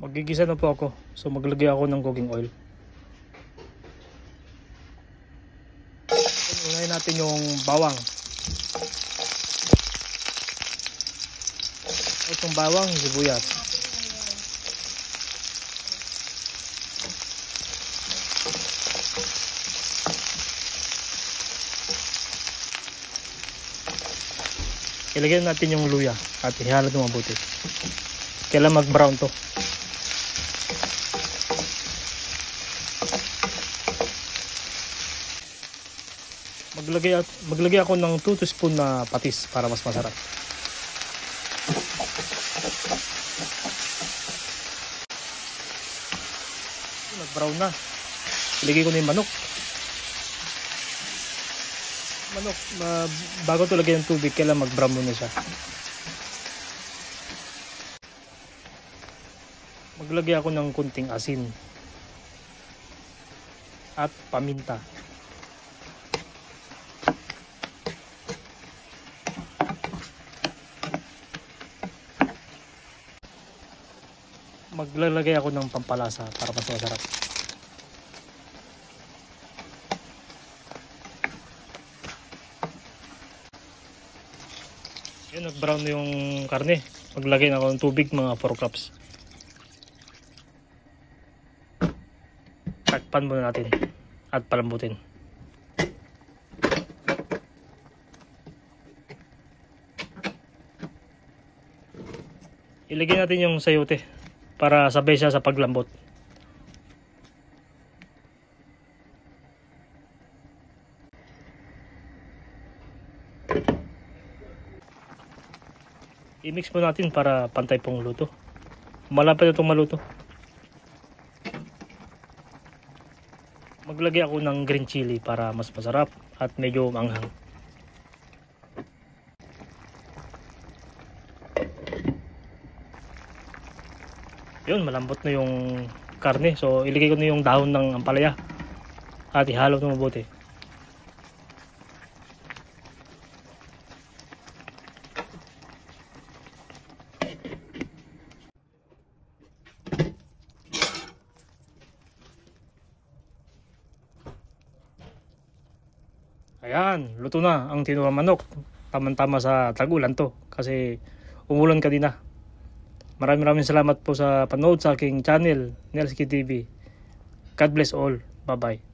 Magigisa na po ako. So maglagay ako ng cooking oil. Unahin natin yung bawang. Itong bawang, sibuyas. Ilagay natin yung luya at ihalo ito mabuti. Kailangan mag-brown to. Maglagay ako ng 2 teaspoon na patis para mas masarap. Nag-brown na. Ilagay ko na yung manok. Bago ito lagay ng tubig, kailangan mag-brown muna siya. Maglagay ako ng kunting asin at paminta. Maglalagay ako ng pampalasa para mas masarap. Yan, nag-brown na yung karne. Maglagay na ako ng tubig, mga 4 cups. Takpan muna natin at palambutin. Ilagay natin yung sayote para sabay siya sa paglambot. I-mix po natin para pantay pong luto. Malapit na itong maluto. Maglagay ako ng green chili para mas masarap at medyo manghang. Yun, malambot na yung karne. So ilagay ko na yung dahon ng ampalaya at ihalo ito mabuti. Ayan, luto na ang tinulang manok. Tamang-tama sa tag-ulan to kasi umulan kanina. Maraming salamat po sa panood sa aking channel, Nels TV. God bless all. Bye-bye.